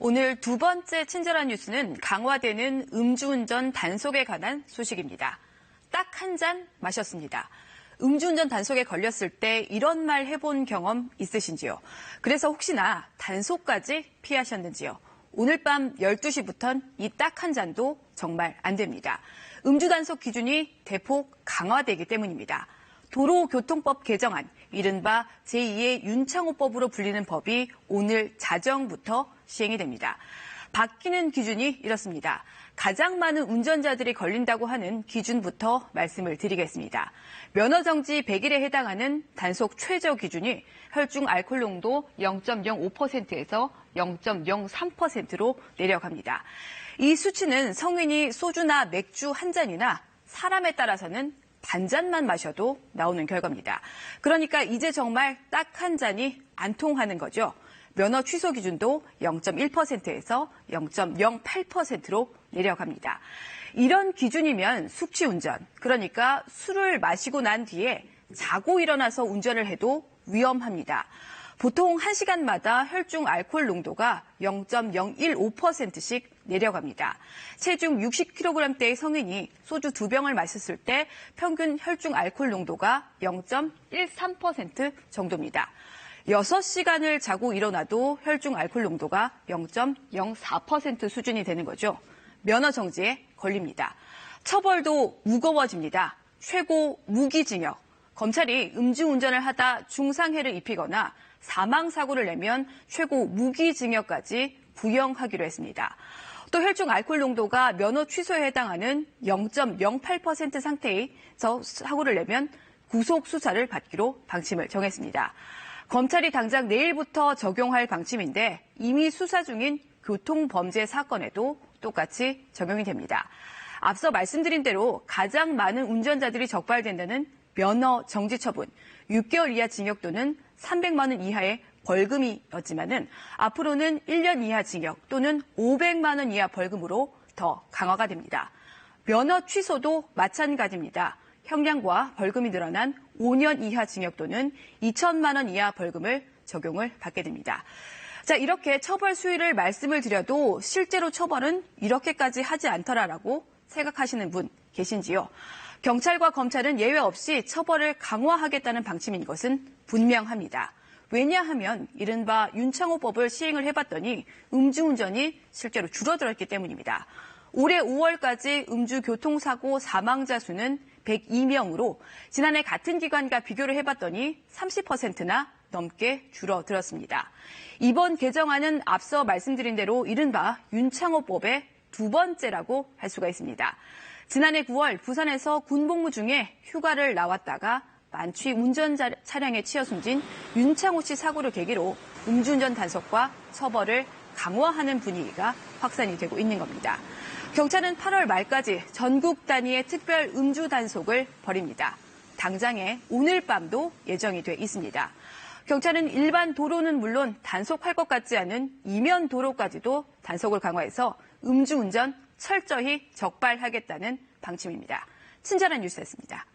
오늘 두 번째 친절한 뉴스는 강화되는 음주운전 단속에 관한 소식입니다. 딱 한 잔 마셨습니다. 음주운전 단속에 걸렸을 때 이런 말 해본 경험 있으신지요? 그래서 혹시나 단속까지 피하셨는지요? 오늘 밤 12시부터는 이 딱 한 잔도 정말 안 됩니다. 음주 단속 기준이 대폭 강화되기 때문입니다. 도로교통법 개정안, 이른바 제2의 윤창호법으로 불리는 법이 오늘 자정부터 시행이 됩니다. 바뀌는 기준이 이렇습니다. 가장 많은 운전자들이 걸린다고 하는 기준부터 말씀을 드리겠습니다. 면허정지 100일에 해당하는 단속 최저 기준이 혈중 알코올 농도 0.05%에서 0.03%로 내려갑니다. 이 수치는 성인이 소주나 맥주 한 잔이나 사람에 따라서는 반잔만 마셔도 나오는 결과입니다. 그러니까 이제 정말 딱 한 잔이 안 통하는 거죠. 면허 취소 기준도 0.1%에서 0.08%로 내려갑니다. 이런 기준이면 숙취운전, 그러니까 술을 마시고 난 뒤에 자고 일어나서 운전을 해도 위험합니다. 보통 1시간마다 혈중 알코올 농도가 0.015%씩 내려갑니다. 체중 60kg대의 성인이 소주 2병을 마셨을 때 평균 혈중 알코올 농도가 0.13% 정도입니다. 6시간을 자고 일어나도 혈중 알코올 농도가 0.04% 수준이 되는 거죠. 면허 정지에 걸립니다. 처벌도 무거워집니다. 최고 무기징역. 검찰이 음주운전을 하다 중상해를 입히거나 사망사고를 내면 최고 무기징역까지 구형하기로 했습니다. 또 혈중 알코올 농도가 면허 취소에 해당하는 0.08% 상태에서 사고를 내면 구속 수사를 받기로 방침을 정했습니다. 검찰이 당장 내일부터 적용할 방침인데 이미 수사 중인 교통범죄 사건에도 똑같이 적용이 됩니다. 앞서 말씀드린 대로 가장 많은 운전자들이 적발된다는 면허 정지 처분, 6개월 이하 징역 또는 300만 원 이하의 벌금이었지만은 앞으로는 1년 이하 징역 또는 500만 원 이하 벌금으로 더 강화가 됩니다. 면허 취소도 마찬가지입니다. 형량과 벌금이 늘어난 5년 이하 징역 또는 2천만 원 이하 벌금을 적용을 받게 됩니다. 자, 이렇게 처벌 수위를 말씀을 드려도 실제로 처벌은 이렇게까지 하지 않더라라고 생각하시는 분 계신지요? 경찰과 검찰은 예외 없이 처벌을 강화하겠다는 방침인 것은 분명합니다. 왜냐하면 이른바 윤창호법을 시행을 해봤더니 음주운전이 실제로 줄어들었기 때문입니다. 올해 5월까지 음주교통사고 사망자 수는 102명으로 지난해 같은 기간과 비교를 해봤더니 30%나 넘게 줄어들었습니다. 이번 개정안은 앞서 말씀드린 대로 이른바 윤창호법의 두 번째라고 할 수가 있습니다. 지난해 9월 부산에서 군복무 중에 휴가를 나왔다가 만취 운전 차량에 치여 숨진 윤창호 씨 사고를 계기로 음주운전 단속과 처벌을 강화하는 분위기가 확산이 되고 있는 겁니다. 경찰은 8월 말까지 전국 단위의 특별 음주 단속을 벌입니다. 당장에 오늘 밤도 예정이 돼 있습니다. 경찰은 일반 도로는 물론 단속할 것 같지 않은 이면 도로까지도 단속을 강화해서 음주운전 철저히 적발하겠다는 방침입니다. 친절한 뉴스였습니다.